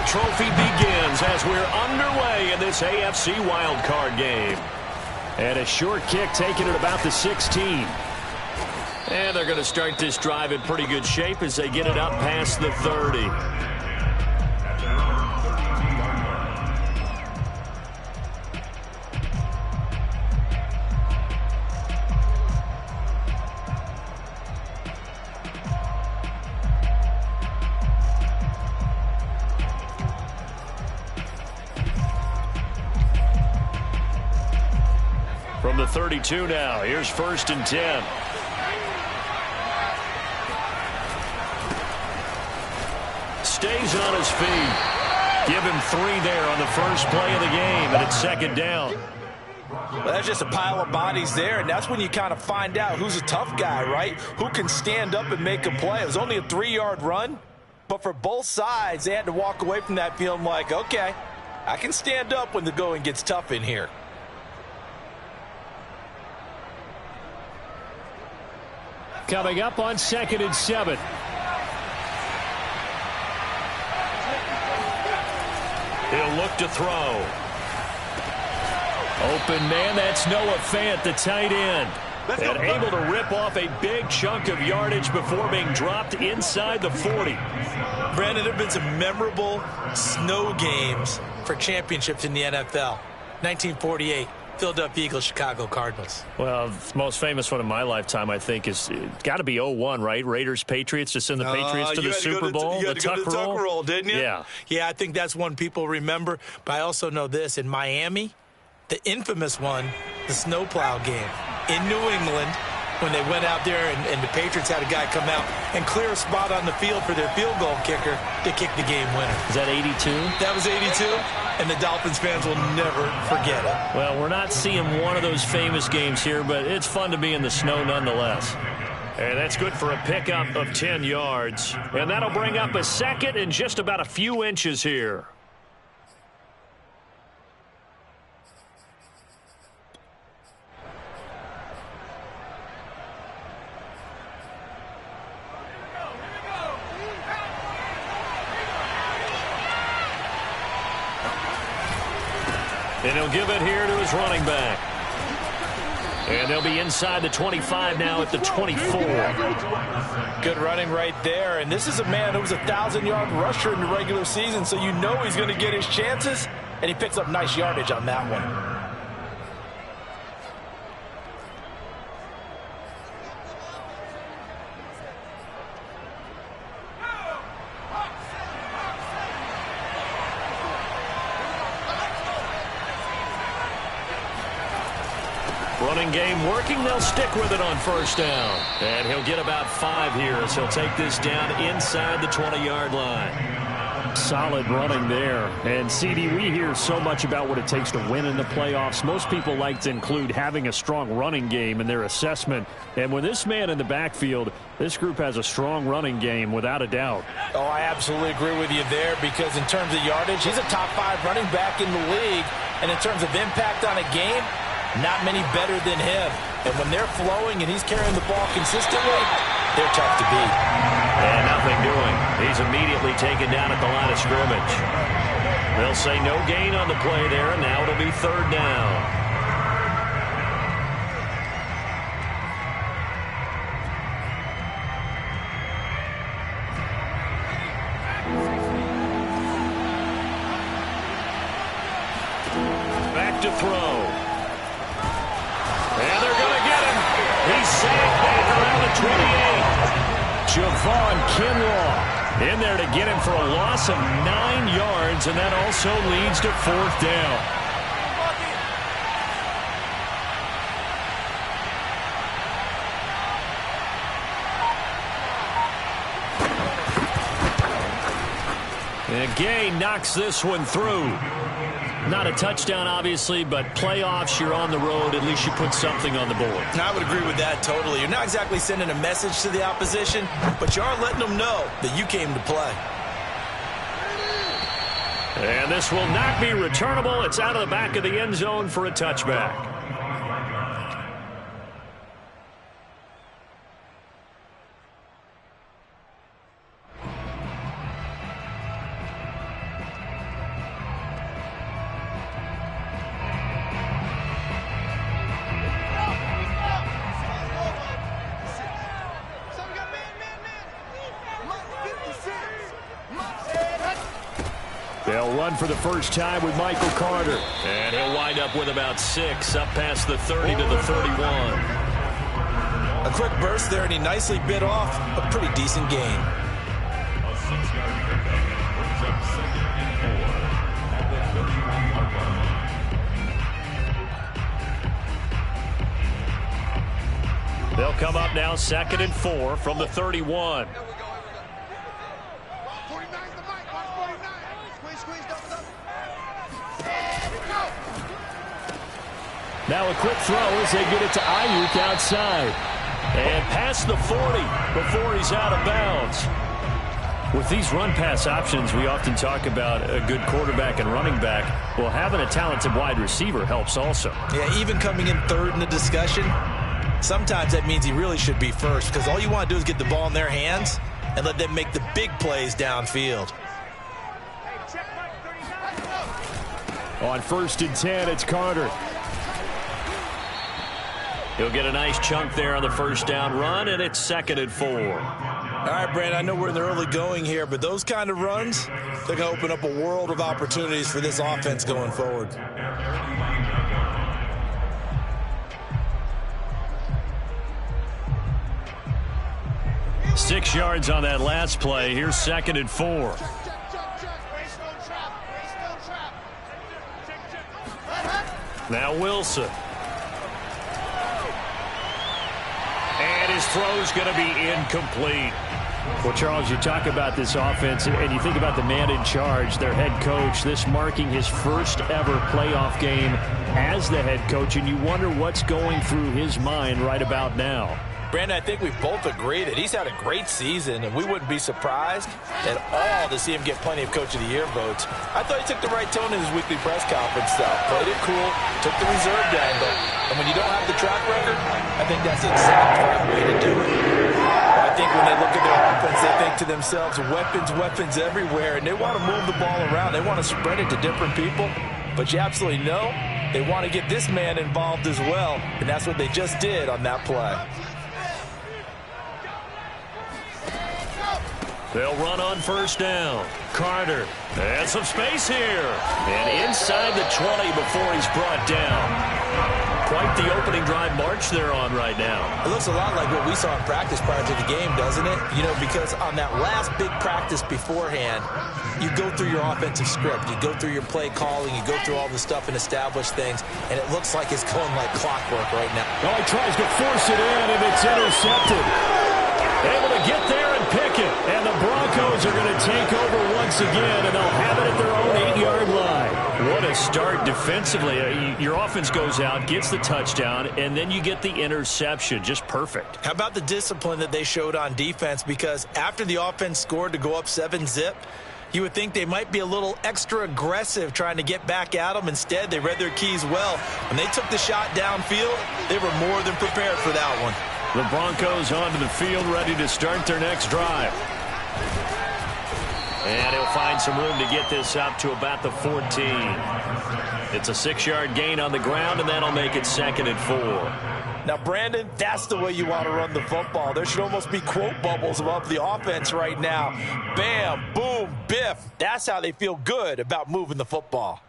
playoff trophy begins as we're underway in this AFC wildcard game. And a short kick taken at about the 16. And they're going to start this drive in pretty good shape as they get it up past the 30. From the 32 now, here's 1st and 10. Stays on his feet. Give him 3 there on the first play of the game, and it's 2nd down. Well, that's just a pile of bodies there, and that's when you kind of find out who's a tough guy, right? Who can stand up and make a play. It was only a 3-yard run, but for both sides, they had to walk away from that feeling like, okay, I can stand up when the going gets tough in here. Coming up on 2nd and 7. He'll look to throw. Open man, that's Noah Fant, the tight end. And able to rip off a big chunk of yardage before being dropped inside the 40. Brandon, there have been some memorable snow games for championships in the NFL. 1948. Philadelphia Eagles, Chicago Cardinals. Well, the most famous one in my lifetime, I think, is got to be 01, right? Raiders, Patriots, to send the Patriots to the Super Bowl. You had to go to the tuck roll, didn't you? Yeah. Yeah, I think that's one people remember. But I also know this. In Miami, the infamous one, the snowplow game. In New England, when they went out there and the Patriots had a guy come out and clear a spot on the field for their field goal kicker to kick the game winner. Is that 82? That was 82, and the Dolphins fans will never forget it. Well, we're not seeing one of those famous games here, but it's fun to be in the snow nonetheless. And that's good for a pickup of 10 yards. And that'll bring up a 2nd and just about a few inches here. And he'll give it here to his running back. And they'll be inside the 25 now at the 24. Good running right there. And this is a man who was a 1,000-yard rusher in the regular season, so you know he's going to get his chances. And he picks up nice yardage on that one. Running game working. They'll stick with it on 1st down. And he'll get about 5 here as he'll take this down inside the 20-yard line. Solid running there. And, CD, we hear so much about what it takes to win in the playoffs. Most people like to include having a strong running game in their assessment. And with this man in the backfield, this group has a strong running game without a doubt. Oh, I absolutely agree with you there because in terms of yardage, he's a top 5 running back in the league. And in terms of impact on a game, not many better than him. And when they're flowing and he's carrying the ball consistently, they're tough to beat. And nothing doing. He's immediately taken down at the line of scrimmage. They'll say no gain on the play there, and now it'll be 3rd down. Back to throw. And they're going to get him. He's sacked back around the 28. Javon Kinlaw in there to get him for a loss of 9 yards, and that also leads to 4th down. And Gay knocks this one through. Not a touchdown, obviously, but playoffs, you're on the road. At least you put something on the board. I would agree with that totally. You're not exactly sending a message to the opposition, but you are letting them know that you came to play. And this will not be returnable. It's out of the back of the end zone for a touchback. They'll run for the first time with Michael Carter. And he'll wind up with about 6, up past the 30 to the 31. A quick burst there, and he nicely bit off a pretty decent gain. They'll come up now 2nd and 4 from the 31. Now a quick throw as they get it to Ayuk outside. And past the 40 before he's out of bounds. With these run-pass options, we often talk about a good quarterback and running back. Well, having a talented wide receiver helps also. Yeah, even coming in third in the discussion, sometimes that means he really should be first, because all you want to do is get the ball in their hands and let them make the big plays downfield. On 1st and 10, it's Carter. He'll get a nice chunk there on the first down run, and it's 2nd and 4. All right, Brandon, I know we're in the early going here, but those kind of runs, they're going to open up a world of opportunities for this offense going forward. 6 yards on that last play. Here's 2nd and 4. Now Wilson. And his throw's going to be incomplete. Well, Charles, you talk about this offense, and you think about the man in charge, their head coach, this marking his first ever playoff game as the head coach, and you wonder what's going through his mind right about now. Brandon, I think we've both agreed that he's had a great season, and we wouldn't be surprised at all to see him get plenty of Coach of the Year votes. I thought he took the right tone in his weekly press conference, though. Played it cool, took the reserved angle, and when you don't have the track record, I think that's the exact right way to do it. I think when they look at their offense, they think to themselves, weapons everywhere, and they want to move the ball around. They want to spread it to different people, but you absolutely know they want to get this man involved as well, and that's what they just did on that play. They'll run on first down. Carter. And some space here. And inside the 20 before he's brought down. Quite the opening drive march they're on right now. It looks a lot like what we saw in practice prior to the game, doesn't it? You know, because on that last big practice beforehand, you go through your offensive script. You go through your play calling. You go through all the stuff and establish things. And it looks like it's going like clockwork right now. Oh, he tries to force it in, and it's intercepted. Able to get there and pick it. And the Broncos are going to take over once again, and they'll have it at their own 8-yard line. What a start defensively. Your offense goes out, gets the touchdown, and then you get the interception. Just perfect. How about the discipline that they showed on defense? Because after the offense scored to go up 7-zip, you would think they might be a little extra aggressive trying to get back at them. Instead, they read their keys well. When they took the shot downfield, they were more than prepared for that one. The Broncos onto the field, ready to start their next drive. And he'll find some room to get this up to about the 14. It's a 6-yard gain on the ground, and that'll make it 2nd and 4. Now, Brandon, that's the way you want to run the football. There should almost be quote bubbles above the offense right now. Bam, boom, biff. That's how they feel good about moving the football.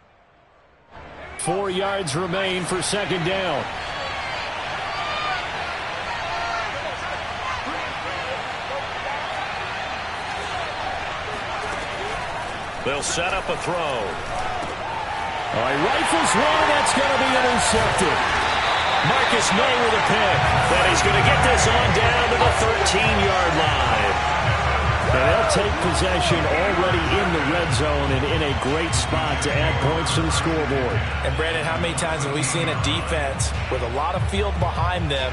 4 yards remain for 2nd down. They'll set up a throw. All right, rifles one, that's going to be intercepted. Marcus May with a pick. And he's going to get this on down to the 13-yard line. And they'll take possession already in the red zone and in a great spot to add points to the scoreboard. And, Brandon, how many times have we seen a defense with a lot of field behind them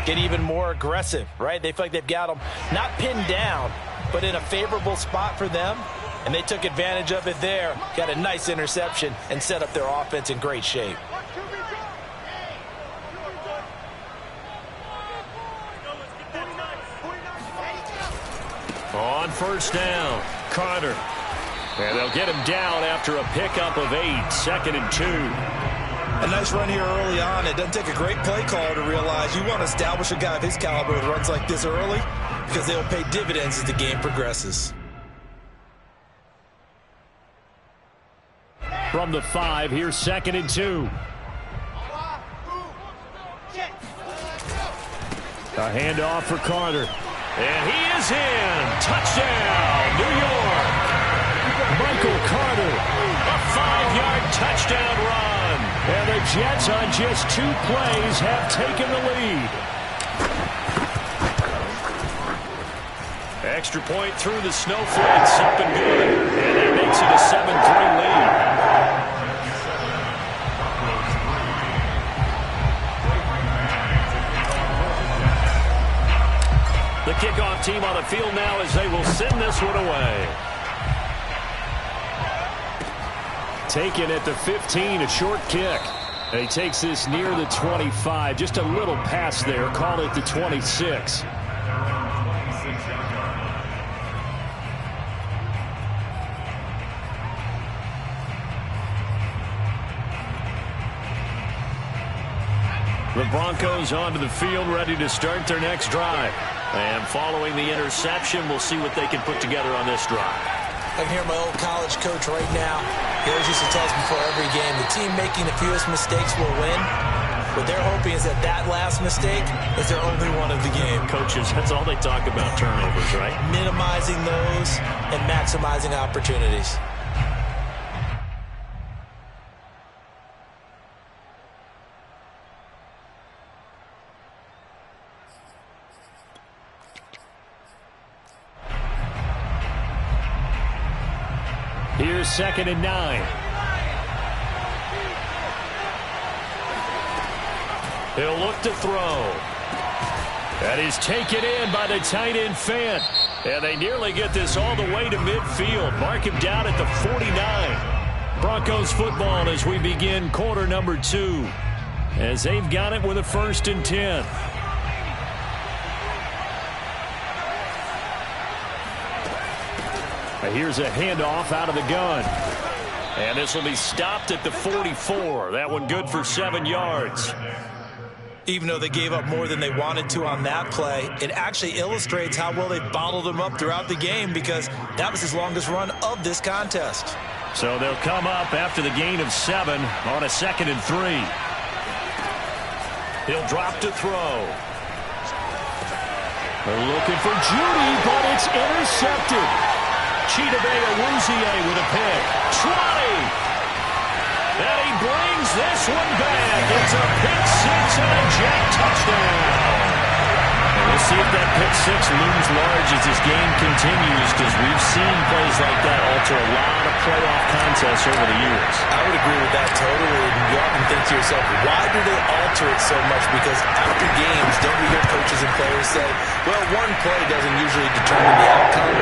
get even more aggressive, right? They feel like they've got them not pinned down, but in a favorable spot for them. And they took advantage of it there, got a nice interception, and set up their offense in great shape. On first down, Carter. And they'll get him down after a pickup of 8, 2nd and 2. A nice run here early on. It doesn't take a great play caller to realize you want to establish a guy of his caliber with runs like this early, because they'll pay dividends as the game progresses. from the 5. Here's 2nd and 2. A handoff for Carter. And he is in. Touchdown, New York. Michael Carter, a 5-yard touchdown run. And the Jets on just 2 plays have taken the lead. Extra point through the snowflakes, up and good. And that makes it a 7-3 lead. The kickoff team on the field now as they will send this one away. Taken at the 15, a short kick. And he takes this near the 25. Just a little pass there. Call it the 26. The Broncos onto the field, ready to start their next drive. And following the interception, we'll see what they can put together on this drive. I can hear my old college coach right now. He always used to tell us before every game, the team making the fewest mistakes will win. What they're hoping is that that last mistake is their only one of the game. Coaches, that's all they talk about, turnovers, right? Minimizing those and maximizing opportunities. Here's 2nd and 9. He'll look to throw. That is taken in by the tight end Fant. And they nearly get this all the way to midfield. Mark him down at the 49. Broncos football as we begin quarter number 2. As they've got it with a 1st and 10. Here's a handoff out of the gun. And this will be stopped at the 44. That one good for 7 yards. Even though they gave up more than they wanted to on that play, it actually illustrates how well they bottled him up throughout the game because that was his longest run of this contest. So they'll come up after the gain of 7 on a 2nd and 3. He'll drop to throw. They're looking for Judy, but it's intercepted. Chidobe Awuzie with a pick. Trotty! And he brings this one back. It's a pick 6 and a Jet touchdown. And we'll see if that pick 6 looms large as this game continues because we've seen plays like that alter a lot of playoff contests over the years. I would agree with that totally. And you often think to yourself, why do they alter it so much? Because after games, don't we hear coaches and players say, well, one play doesn't usually determine the outcome.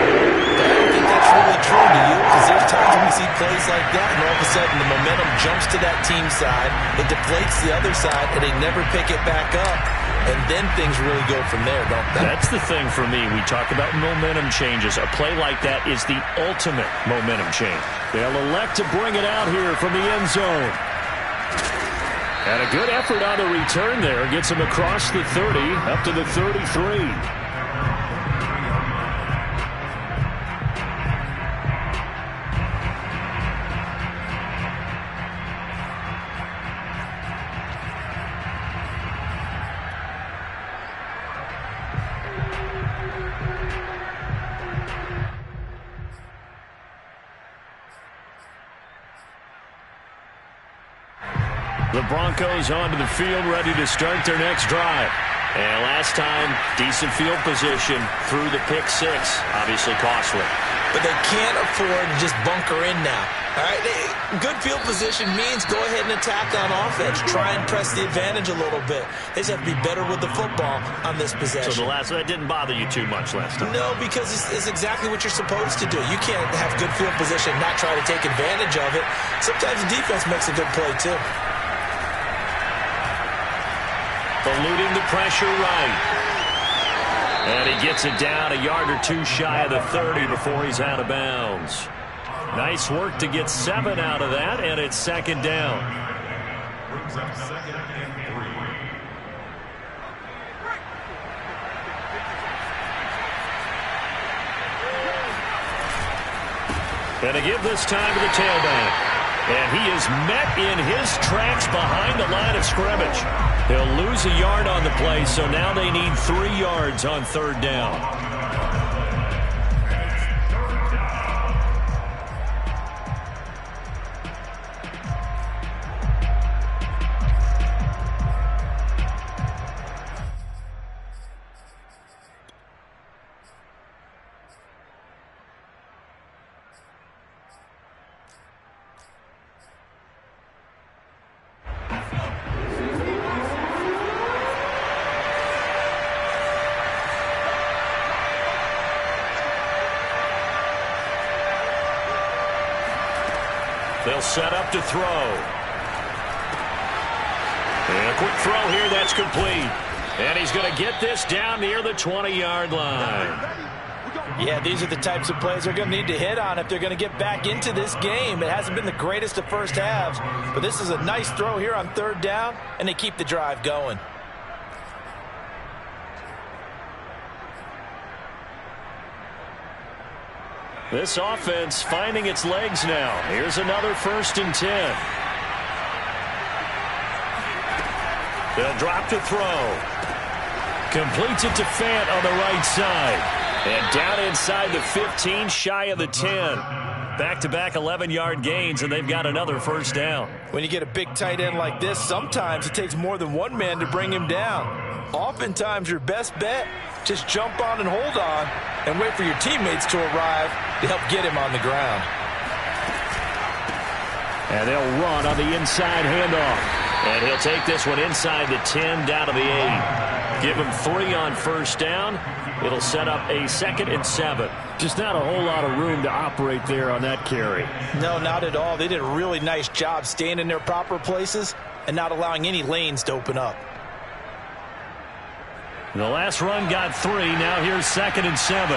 But I don't think that's really true to you because there's times when we see plays like that and all of a sudden the momentum jumps to that team side, it deflates the other side, and they never pick it back up. And then things really go from there, don't they? That's the thing for me. We talk about momentum changes. A play like that is the ultimate momentum change. They'll elect to bring it out here from the end zone. And a good effort on the return there. Gets him across the 30, up to the 33. The Broncos onto the field, ready to start their next drive. And last time, decent field position through the pick 6. Obviously costly. But they can't afford to just bunker in now. All right, good field position means go ahead and attack on offense. Try and press the advantage a little bit. They just have to be better with the football on this possession. So that didn't bother you too much last time? No, because it's exactly what you're supposed to do. You can't have good field position and not try to take advantage of it. Sometimes the defense makes a good play, too. Eluding the pressure right. And he gets it down a yard or 2 shy of the 30 before he's out of bounds. Nice work to get 7 out of that, and it's 2nd down. And to give this time to the tailback. And he is met in his tracks behind the line of scrimmage. He'll lose a yard on the play, so now they need 3 yards on 3rd down. They'll set up to throw. And a quick throw here, that's complete. And he's going to get this down near the 20-yard line. Yeah, these are the types of plays they're going to need to hit on if they're going to get back into this game. It hasn't been the greatest of first halves, but this is a nice throw here on 3rd down, and they keep the drive going. This offense finding its legs now. Here's another 1st and 10. They'll drop to throw. Completes it to Fant on the right side. And down inside the 15, shy of the 10. Back-to-back 11-yard gains, and they've got another 1st down. When you get a big tight end like this, sometimes it takes more than one man to bring him down. Oftentimes, your best bet, just jump on and hold on and wait for your teammates to arrive to help get him on the ground. And they'll run on the inside handoff. And he'll take this one inside the 10 down to the 8. Give him 3 on 1st down. It'll set up a 2nd and 7. Just not a whole lot of room to operate there on that carry. No, not at all. They did a really nice job staying in their proper places and not allowing any lanes to open up. The last run got 3. Now here's 2nd and 7.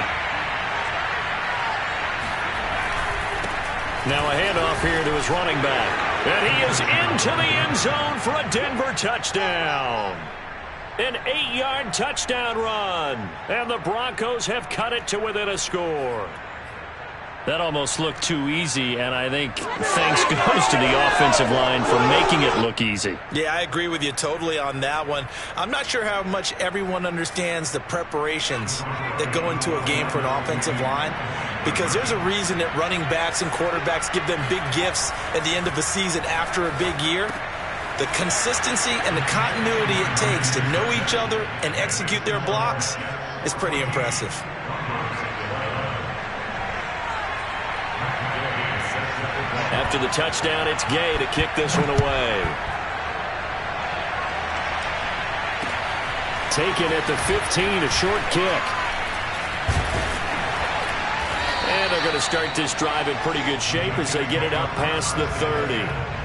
Now a handoff here to his running back. And he is into the end zone for a Denver touchdown. An 8-yard touchdown run. And the Broncos have cut it to within a score. That almost looked too easy, and I think thanks goes to the offensive line for making it look easy. Yeah, I agree with you totally on that one. I'm not sure how much everyone understands the preparations that go into a game for an offensive line, because there's a reason that running backs and quarterbacks give them big gifts at the end of the season after a big year. The consistency and the continuity it takes to know each other and execute their blocks is pretty impressive. After the touchdown, it's Gay to kick this one away. Taken at the 15, a short kick. And they're going to start this drive in pretty good shape as they get it up past the 30.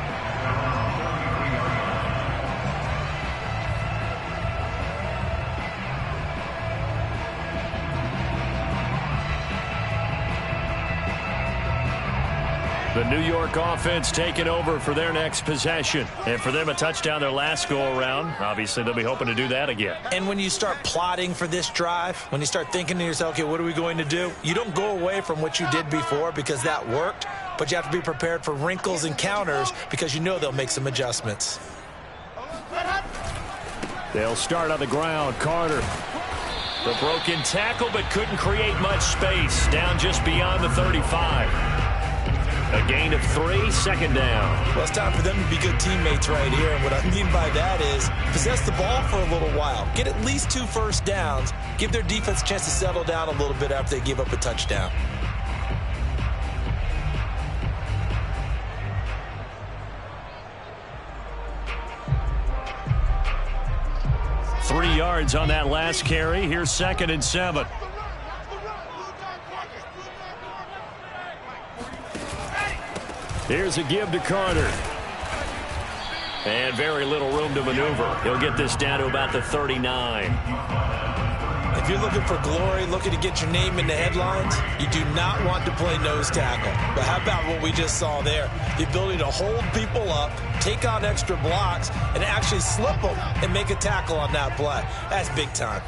The New York offense taking over for their next possession. And for them, a touchdown their last go-around. Obviously, they'll be hoping to do that again. And when you start plotting for this drive, when you start thinking to yourself, okay, what are we going to do? You don't go away from what you did before because that worked, but you have to be prepared for wrinkles and counters because you know they'll make some adjustments. They'll start on the ground. Carter. The broken tackle, but couldn't create much space. Down just beyond the 35. A gain of 3, 2nd down. Well, it's time for them to be good teammates right here. And what I mean by that is possess the ball for a little while. Get at least 2 first downs. Give their defense a chance to settle down a little bit after they give up a touchdown. Three yards on that last carry. Here's 2nd and 7. Here's a give to Carter. And very little room to maneuver. He'll get this down to about the 39. If you're looking for glory, looking to get your name in the headlines, you do not want to play nose tackle. But how about what we just saw there? The ability to hold people up, take on extra blocks, and actually slip them and make a tackle on that play. That's big time.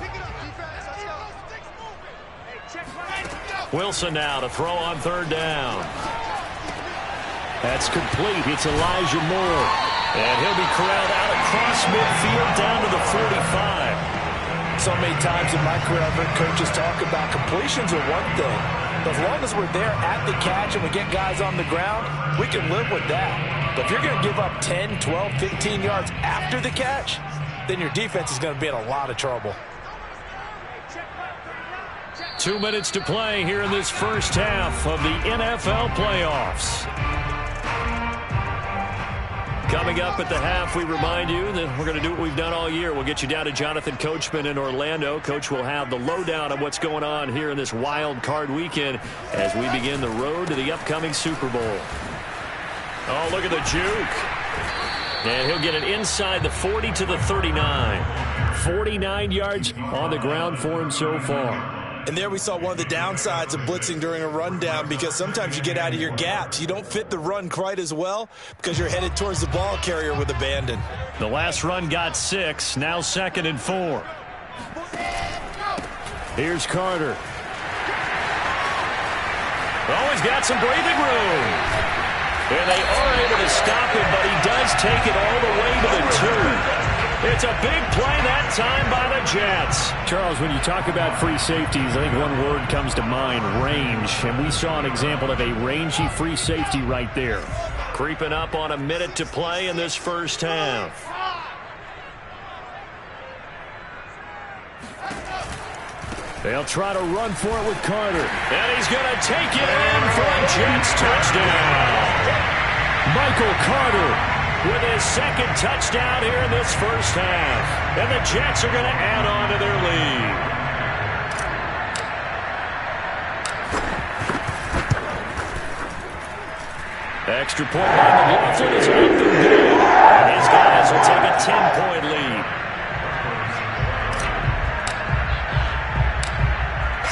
Wilson now to throw on 3rd down. That's complete. It's Elijah Moore. And he'll be corralled out across midfield down to the 45. So many times in my career, I've heard coaches talk about completions are one thing. As long as we're there at the catch and we get guys on the ground, we can live with that. But if you're going to give up 10, 12, 15 yards after the catch, then your defense is going to be in a lot of trouble. 2 minutes to play here in this first half of the NFL playoffs. Coming up at the half, we remind you that we're going to do what we've done all year. We'll get you down to Jonathan Coachman in Orlando. Coach will have the lowdown of what's going on here in this wild card weekend as we begin the road to the upcoming Super Bowl. Oh, look at the juke. And he'll get it inside the 40 to the 39. 49 yards on the ground for him so far. And there we saw one of the downsides of blitzing during a rundown, because sometimes you get out of your gaps. You don't fit the run quite as well because you're headed towards the ball carrier with abandon. The last run got 6. Now 2nd and 4. Here's Carter. Oh, he's got some breathing room. And they are able to stop him, but he does take it all the way to the 2. It's a big play that time by the Jets. Charles, when you talk about free safeties, I think one word comes to mind, range. And we saw an example of a rangy free safety right there. Creeping up on a minute to play in this first half. They'll try to run for it with Carter. And he's going to take it in for a Jets touchdown. Michael Carter with his 2nd touchdown here in this first half. And the Jets are going to add on to their lead. Extra point by McLaughlin is up and good. And his guys will take a 10-point lead.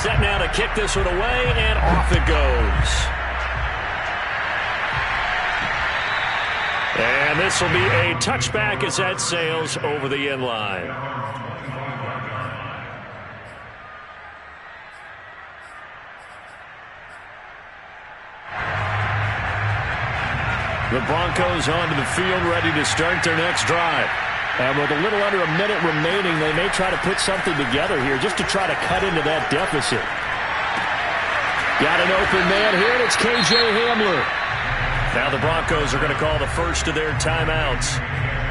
Set now to kick this one away, and off it goes. And this will be a touchback as that sails over the end line. The Broncos onto the field, ready to start their next drive. And with a little under a minute remaining, they may try to put something together here just to try to cut into that deficit. Got an open man here, and it's K.J. Hamler. Now the Broncos are going to call the first of their timeouts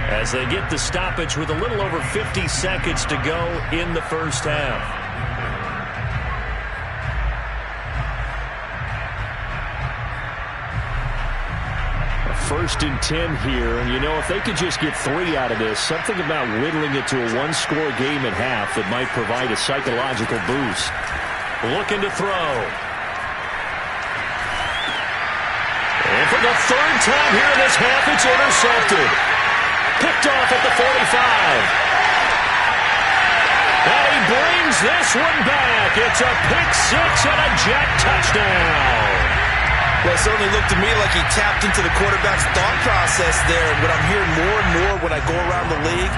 as they get the stoppage with a little over 50 seconds to go in the first half. A 1st and 10 here, and you know, if they could just get 3 out of this, something about whittling it to a one-score game at half that might provide a psychological boost. Looking to throw. And for the 3rd time here in this half, it's intercepted. Picked off at the 45. And he brings this one back. It's a pick 6 and a Jet touchdown. Well, it certainly looked to me like he tapped into the quarterback's thought process there. And what I'm hearing more and more when I go around the league,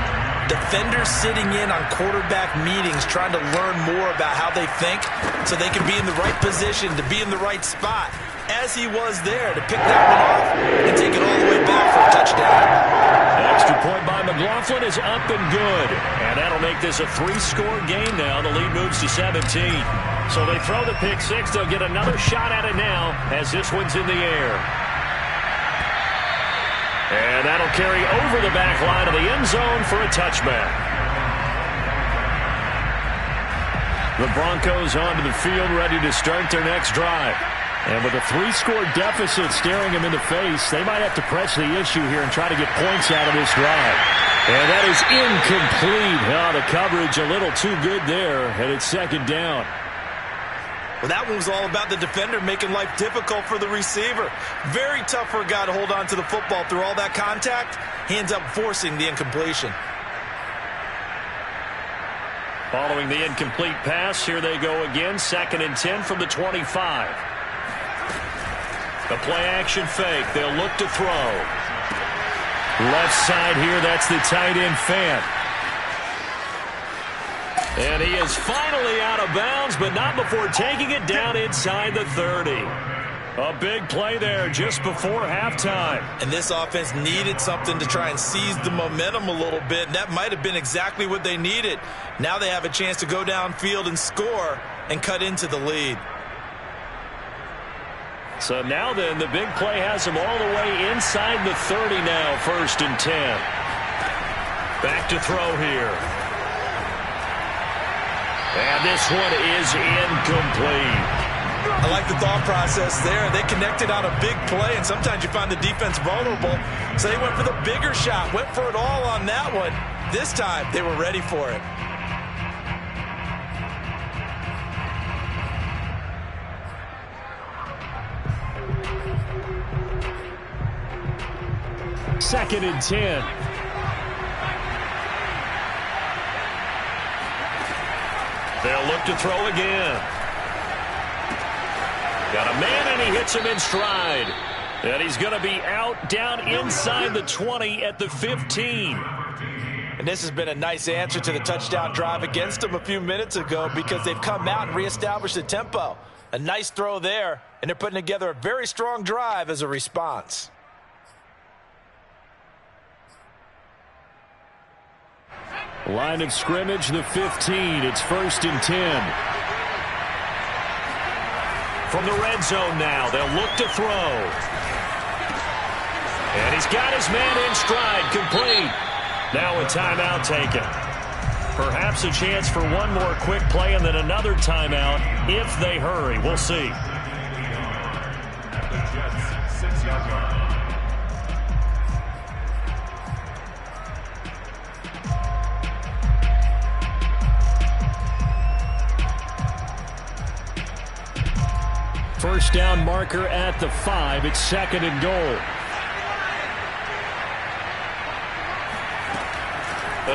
defenders sitting in on quarterback meetings trying to learn more about how they think so they can be in the right position, to be in the right spot. As he was there to pick that one off and take it all the way back for a touchdown. An extra point by McLaughlin is up and good. And that'll make this a 3-score game now. The lead moves to 17. So they throw the pick 6. They'll get another shot at it now as this one's in the air. And that'll carry over the back line of the end zone for a touchback. The Broncos onto the field, ready to start their next drive. And with a 3-score deficit staring them in the face, they might have to press the issue here and try to get points out of this drive. And that is incomplete. Oh, the coverage a little too good there, and it's 2nd down. Well, that one was all about the defender making life difficult for the receiver. Very tough for a guy to hold on to the football through all that contact. He ends up forcing the incompletion. Following the incomplete pass, here they go again. 2nd and 10 from the 25. The play-action fake. They'll look to throw. Left side here, that's the tight end Fant. And he is finally out of bounds, but not before taking it down inside the 30. A big play there just before halftime. And this offense needed something to try and seize the momentum a little bit, and that might have been exactly what they needed. Now they have a chance to go downfield and score and cut into the lead. So now then, the big play has them all the way inside the 30 now, 1st and 10. Back to throw here. And this one is incomplete. I like the thought process there. They connected on a big play, and sometimes you find the defense vulnerable. So they went for the bigger shot, went for it all on that one. This time, they were ready for it. Second and 10. They'll look to throw again. Got a man, and he hits him in stride. And he's going to be out down inside the 20 at the 15. And this has been a nice answer to the touchdown drive against them a few minutes ago because they've come out and reestablished the tempo. A nice throw there, and they're putting together a very strong drive as a response. Line of scrimmage, the 15. It's 1st and 10. From the red zone now, they'll look to throw. And he's got his man in stride, complete. Now a timeout taken. Perhaps a chance for one more quick play and then another timeout if they hurry. We'll see. First down marker at the 5. It's 2nd and goal.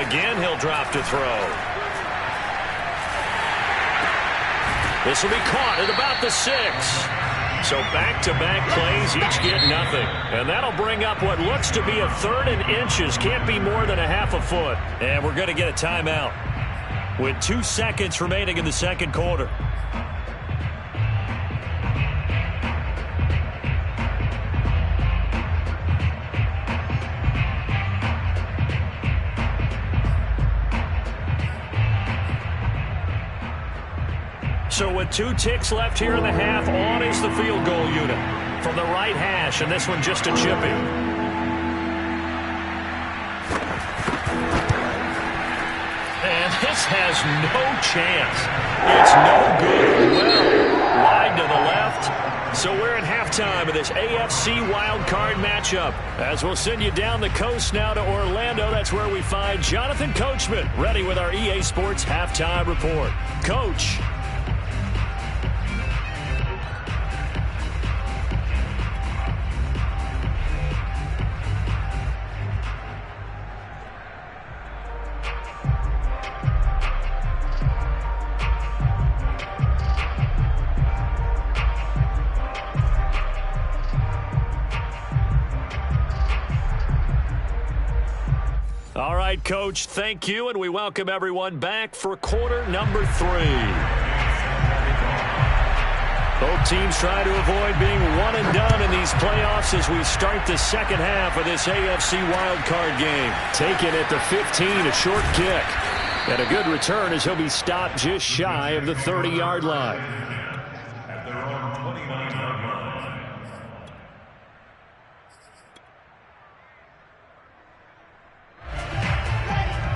Again, he'll drop to throw. This will be caught at about the 6. So back-to-back plays, each get nothing. And that'll bring up what looks to be a 3rd and inches. Can't be more than a half a foot. And we're going to get a timeout with 2 seconds remaining in the second quarter. So with 2 ticks left here in the half, on is the field goal unit from the right hash, and this one just a chippy. And this has no chance. It's no good. Well, wide to the left. So we're in halftime of this AFC wildcard matchup. As we'll send you down the coast now to Orlando, that's where we find Jonathan Coachman ready with our EA Sports halftime report. Coach. All right, Coach, thank you, and we welcome everyone back for quarter number 3. Both teams try to avoid being one and done in these playoffs as we start the second half of this AFC wildcard game. Taken at the 15, a short kick. And a good return as he'll be stopped just shy of the 30-yard line.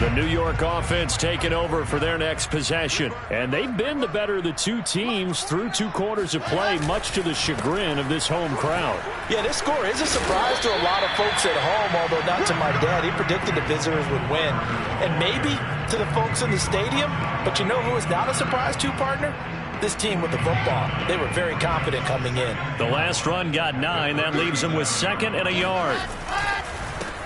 The New York offense taking over for their next possession. And they've been the better of the 2 teams through 2 quarters of play, much to the chagrin of this home crowd. Yeah, this score is a surprise to a lot of folks at home, although not to my dad. He predicted the visitors would win. And maybe to the folks in the stadium. But you know who is not a surprise to, partner? This team with the football. They were very confident coming in. The last run got 9. That leaves them with 2nd and a yard.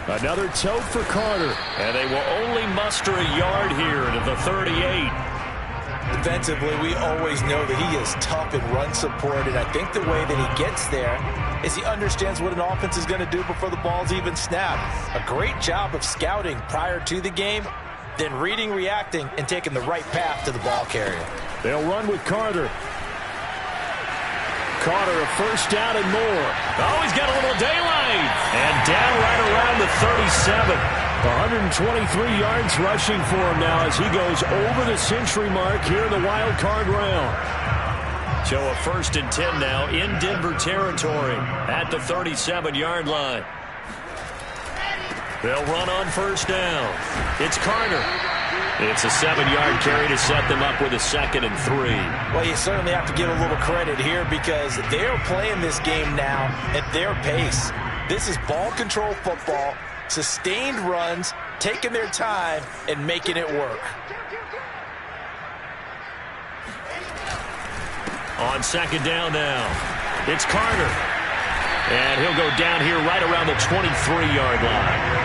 Another tote for Carter, and they will only muster a yard here to the 38. Defensively, we always know that he is tough in run support, and I think the way that he gets there is he understands what an offense is going to do before the ball's even snapped. A great job of scouting prior to the game, then reading, reacting, and taking the right path to the ball carrier. They'll run with Carter. Carter a first down and more. Oh, he's got a little daylight. And down right around the 37. 123 yards rushing for him now as he goes over the century mark here in the wild card round. So a 1st and 10 now in Denver territory at the 37-yard line. They'll run on first down. It's Carter. It's a 7-yard carry to set them up with a 2nd and 3. Well, you certainly have to give a little credit here because they're playing this game now at their pace. This is ball control football, sustained runs, taking their time, and making it work. On 2nd down now, it's Carter. And he'll go down here right around the 23-yard line.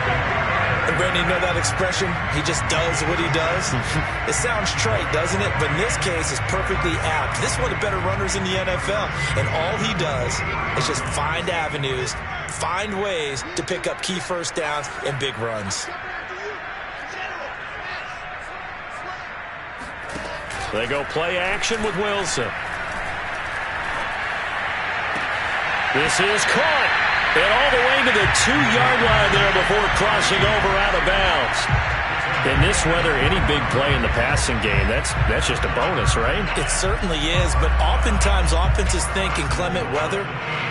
And Brandon, you know that expression? He just does what he does. It sounds trite, doesn't it? But in this case, it's perfectly apt. This is one of the better runners in the NFL. And all he does is just find avenues, find ways to pick up key first downs and big runs. They go play action with Wilson. This is caught. And all the way to the 2-yard line there before crossing over out of bounds. In this weather, any big play in the passing game, that's just a bonus, right? It certainly is, but oftentimes offenses think inclement weather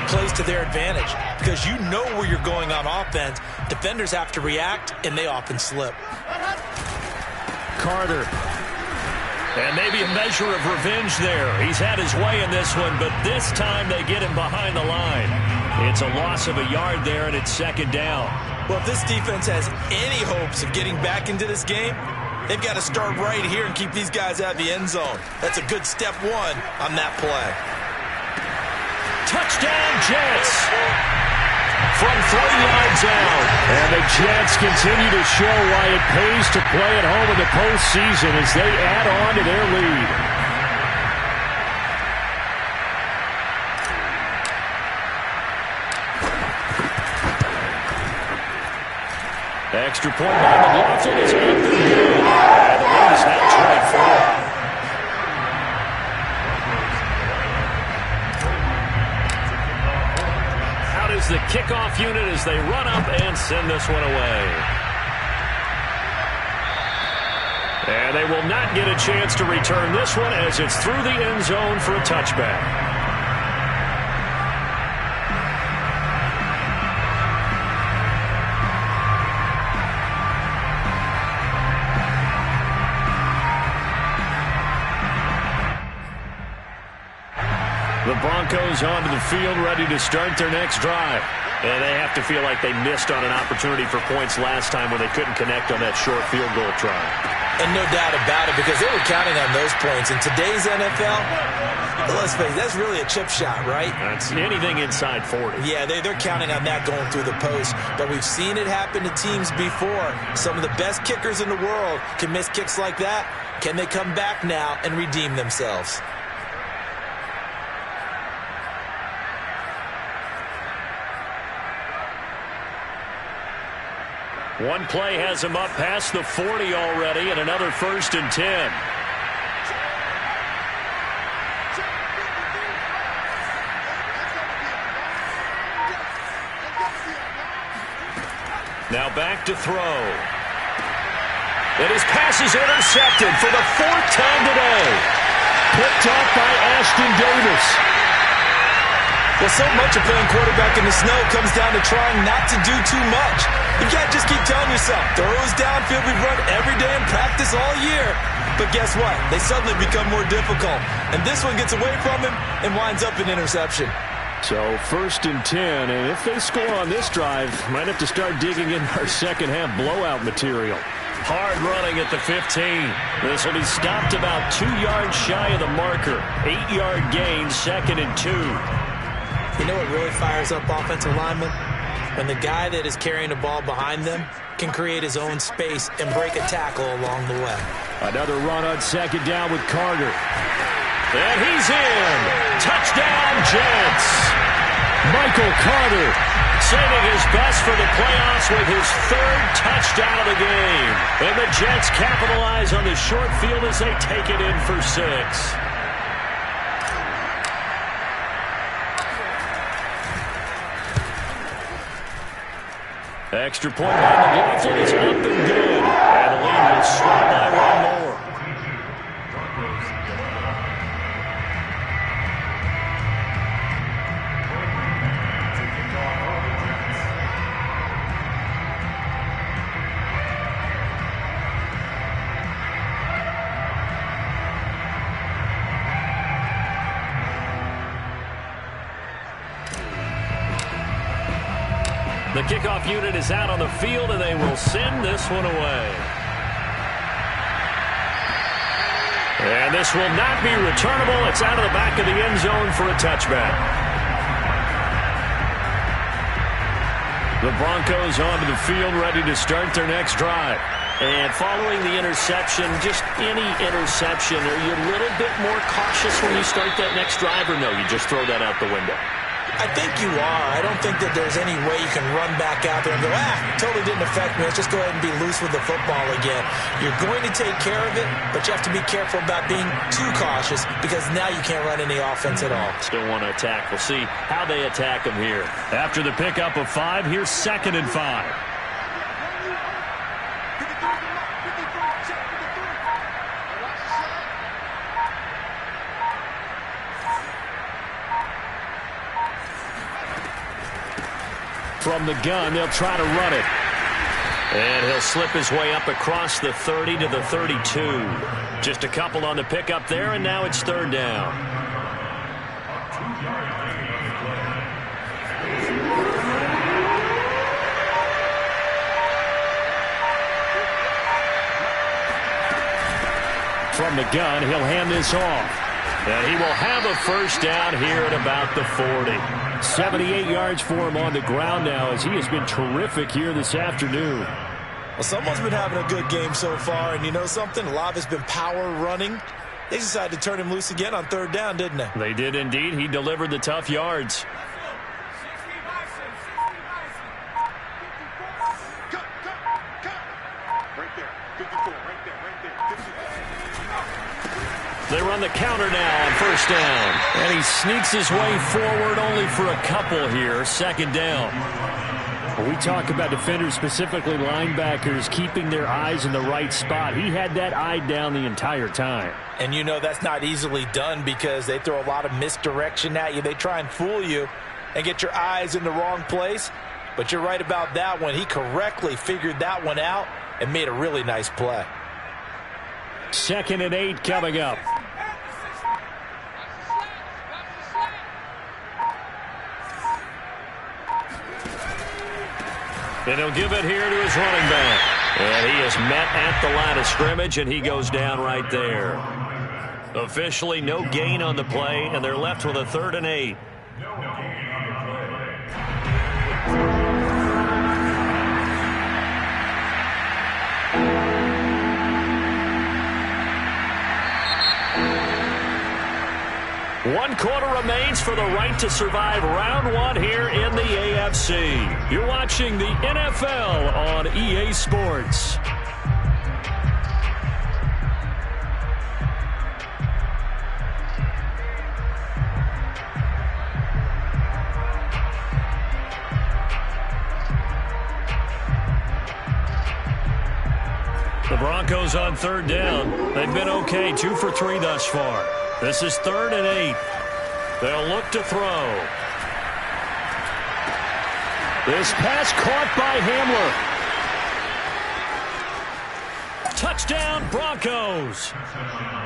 plays to their advantage because you know where you're going on offense. Defenders have to react, and they often slip. Carter. And maybe a measure of revenge there. He's had his way in this one, but this time they get him behind the line. It's a loss of a yard there, and it's 2nd down. Well, if this defense has any hopes of getting back into this game, they've got to start right here and keep these guys out of the end zone. That's a good step 1 on that play. Touchdown, Jets! From 3 yards out. And the Jets continue to show why it pays to play at home in the postseason as they add on to their lead. Extra point by McLaughlin is good. And the lead is now 24. The kickoff unit as they run up and send this one away. And they will not get a chance to return this one as it's through the end zone for a touchback. The Broncos onto the field, ready to start their next drive. And they have to feel like they missed on an opportunity for points last time when they couldn't connect on that short field goal try. And no doubt about it, because they were counting on those points. In today's NFL, let's face it, that's really a chip shot, right? That's anything inside 40. Yeah, they're counting on that going through the post. But we've seen it happen to teams before. Some of the best kickers in the world can miss kicks like that. Can they come back now and redeem themselves? One play has him up past the 40 already, and another 1st and 10. Now back to throw. And his pass is intercepted for the 4th time today. Picked off by Ashton Davis. Well, so much of playing quarterback in the snow comes down to trying not to do too much. You can't just keep telling yourself, throws downfield we've run every day in practice all year. But guess what? They suddenly become more difficult. And this one gets away from him and winds up an interception. So 1st and 10, and if they score on this drive, might have to start digging in our second half blowout material. Hard running at the 15. This will be stopped about 2 yards shy of the marker. 8-yard gain, 2nd and 2. You know what really fires up offensive linemen? When the guy that is carrying the ball behind them can create his own space and break a tackle along the way. Another run on 2nd down with Carter. And he's in. Touchdown, Jets. Michael Carter saving his best for the playoffs with his 3rd touchdown of the game. And the Jets capitalize on the short field as they take it in for 6. Extra point by McLaughlin is up and good. And the lead will swell by one more. The kickoff unit is out on the field, and they will send this one away. And this will not be returnable. It's out of the back of the end zone for a touchback. The Broncos onto the field, ready to start their next drive. And following the interception, just any interception, are you a little bit more cautious when you start that next drive, or no, you just throw that out the window? I think you are. I don't think that there's any way you can run back out there and go, totally didn't affect me. Let's just go ahead and be loose with the football again. You're going to take care of it, but you have to be careful about being too cautious because now you can't run any offense at all. Still want to attack. We'll see how they attack them here. After the pickup of 5, here's 2nd and 5. From the gun, they'll try to run it. And he'll slip his way up across the 30 to the 32. Just a couple on the pickup there, and now it's 3rd down. From the gun, he'll hand this off. And he will have a first down here at about the 40. 78 yards for him on the ground now as he has been terrific here this afternoon. Well, someone's been having a good game so far, and you know something? A lot of it's been power running. They decided to turn him loose again on 3rd down, didn't they? They did indeed. He delivered the tough yards. They run the counter now on 1st down. And he sneaks his way forward only for a couple here. 2nd down. When we talk about defenders, specifically linebackers, keeping their eyes in the right spot, he had that eye down the entire time. And you know that's not easily done because they throw a lot of misdirection at you. They try and fool you and get your eyes in the wrong place. But you're right about that one. He correctly figured that one out and made a really nice play. 2nd and 8 coming up. And he'll give it here to his running back. And he is met at the line of scrimmage, and he goes down right there. Officially no gain on the play, and they're left with a 3rd and 8. One quarter remains for the right to survive round 1 here in the AFC. You're watching the NFL on EA Sports. The Broncos on 3rd down. They've been okay, 2 for 3 thus far. This is 3rd and 8. They'll look to throw. This pass caught by Hamler. Touchdown, Broncos.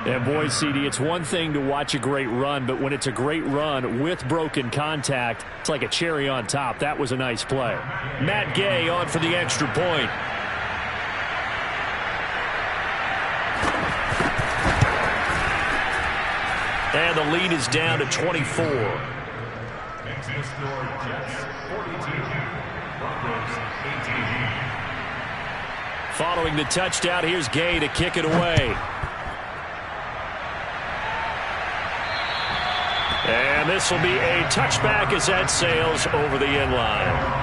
And boy, CD, it's one thing to watch a great run, but when it's a great run with broken contact, it's like a cherry on top. That was a nice play. Matt Gay on for the extra point. And the lead is down to 24. Following the touchdown, here's Gay to kick it away. And this will be a touchback as that sails over the end line.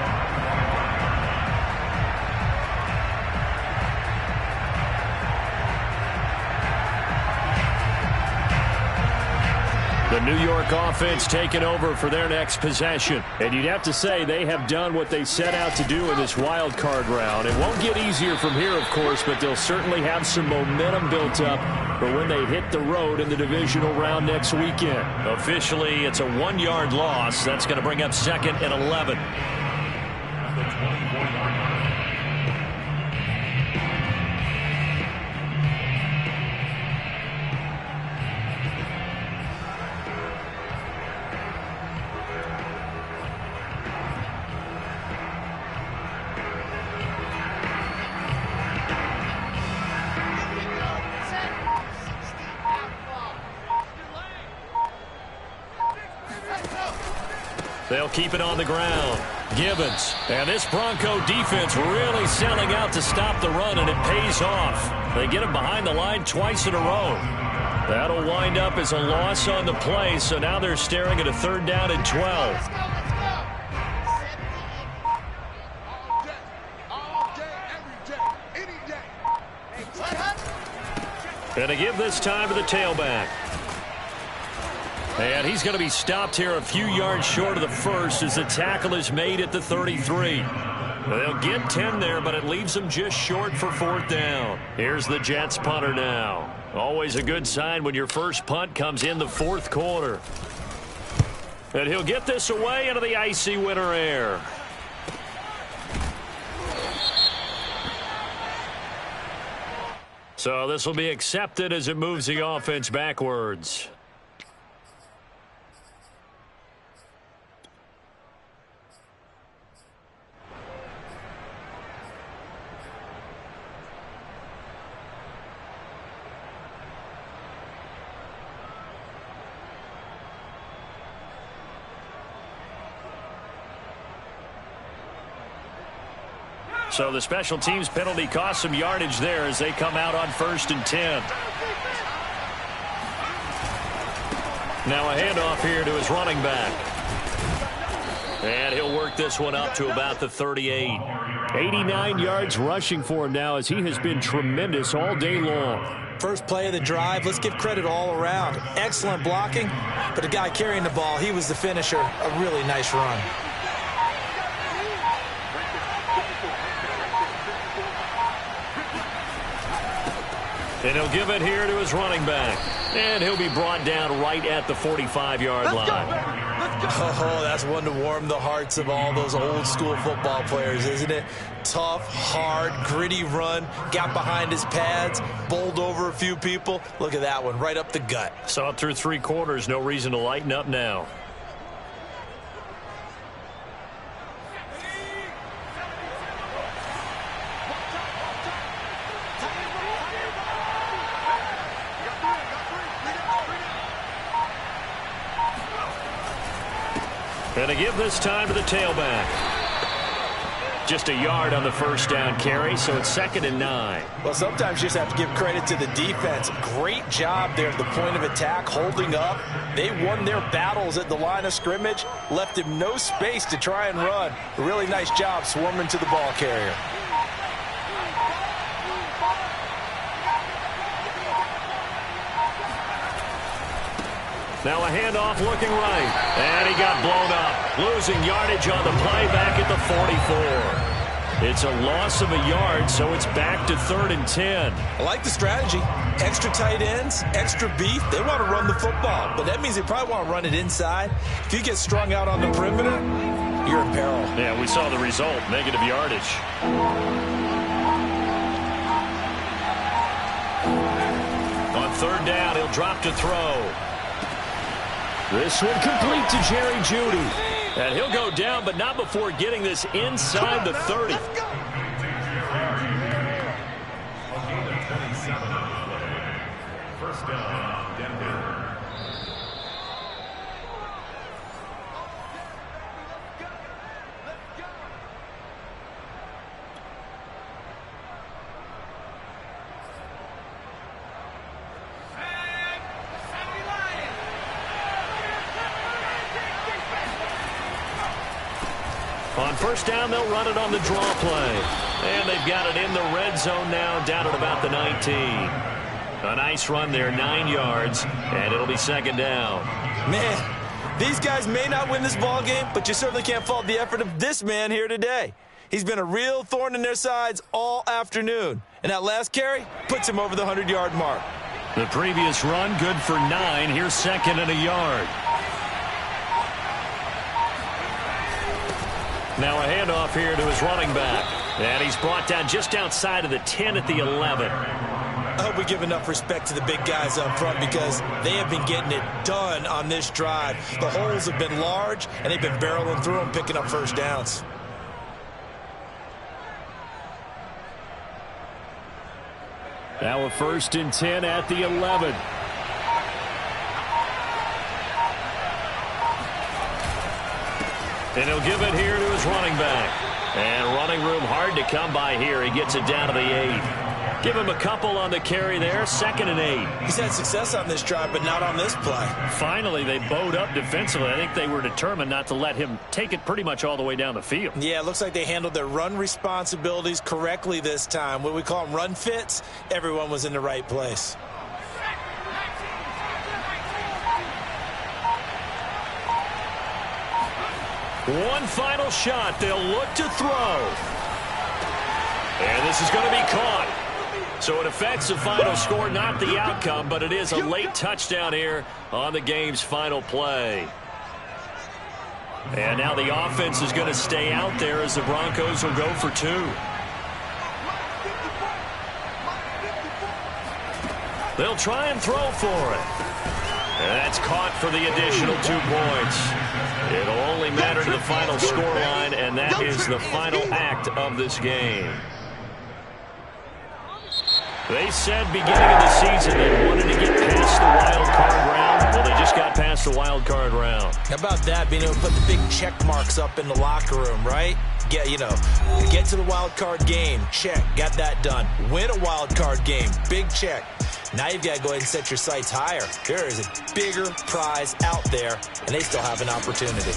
The New York offense taking over for their next possession. And you'd have to say they have done what they set out to do in this wild card round. It won't get easier from here, of course, but they'll certainly have some momentum built up for when they hit the road in the divisional round next weekend. Officially, it's a 1-yard loss. That's going to bring up 2nd and 11. They'll keep it on the ground. Gibbons. And this Bronco defense really selling out to stop the run, and it pays off. They get him behind the line twice in a row. That'll wind up as a loss on the play, so now they're staring at a 3rd down and 12. And to give this time to the tailback. And he's going to be stopped here a few yards short of the first as the tackle is made at the 33. They'll get 10 there, but it leaves them just short for 4th down. Here's the Jets punter now. Always a good sign when your first punt comes in the 4th quarter. And he'll get this away into the icy winter air. So this will be accepted as it moves the offense backwards. So the special teams penalty cost some yardage there as they come out on 1st and 10. Now a handoff here to his running back. And he'll work this one up to about the 38. 89 yards rushing for him now as he has been tremendous all day long. First play of the drive, let's give credit all around. Excellent blocking, but the guy carrying the ball, he was the finisher. A really nice run. And he'll give it here to his running back. And he'll be brought down right at the 45-yard line. Oh, that's one to warm the hearts of all those old-school football players, isn't it? Tough, hard, gritty run. Got behind his pads, bowled over a few people. Look at that one, right up the gut. So up through 3 quarters, no reason to lighten up now. And to give this time to the tailback. Just a yard on the first down carry, so it's 2nd and 9. Well, sometimes you just have to give credit to the defense. Great job there at the point of attack, holding up. They won their battles at the line of scrimmage, left him no space to try and run. A really nice job swarming to the ball carrier. Now a handoff looking right. And he got blown up. Losing yardage on the play back at the 44. It's a loss of a yard, so it's back to 3rd and 10. I like the strategy. Extra tight ends, extra beef. They want to run the football, but that means they probably want to run it inside. If you get strung out on the perimeter, you're in peril. Yeah, we saw the result. Negative yardage. On 3rd down, he'll drop to throw. This one complete to Jerry Jeudy. And he'll go down, but not before getting this inside the 30. First down, Denver. On first down, they'll run it on the draw play. And they've got it in the red zone now, down at about the 19. A nice run there, 9 yards, and it'll be 2nd down. Man, these guys may not win this ball game, but you certainly can't fault the effort of this man here today. He's been a real thorn in their sides all afternoon. And that last carry puts him over the 100-yard mark. The previous run, good for 9. Here's second and a yard. Now a handoff here to his running back. And he's brought down just outside of the 10 at the 11. I hope we give enough respect to the big guys up front because they have been getting it done on this drive. The holes have been large, and they've been barreling through them, picking up first downs. Now a 1st and 10 at the 11. And he'll give it here to his running back. And running room hard to come by here. He gets it down to the 8. Give him a couple on the carry there. 2nd and 8. He's had success on this drive, but not on this play. Finally, they bowed up defensively. I think they were determined not to let him take it pretty much all the way down the field. Yeah, it looks like they handled their run responsibilities correctly this time. What we call them run fits, everyone was in the right place. One final shot. They'll look to throw. And this is going to be caught. So it affects the final score, not the outcome, but it is a late touchdown here on the game's final play. And now the offense is going to stay out there as the Broncos will go for 2. They'll try and throw for it. And that's caught for the additional 2 points. It'll only matter to the final scoreline, and that is the final act of this game. They said beginning of the season they wanted to get past the wild card round. Well, they just got past the wild card round. How about that, being able to put the big check marks up in the locker room, right? Get to the wild card game, check, got that done. Win a wild card game, big check. Now you've got to go ahead and set your sights higher. There is a bigger prize out there, and they still have an opportunity.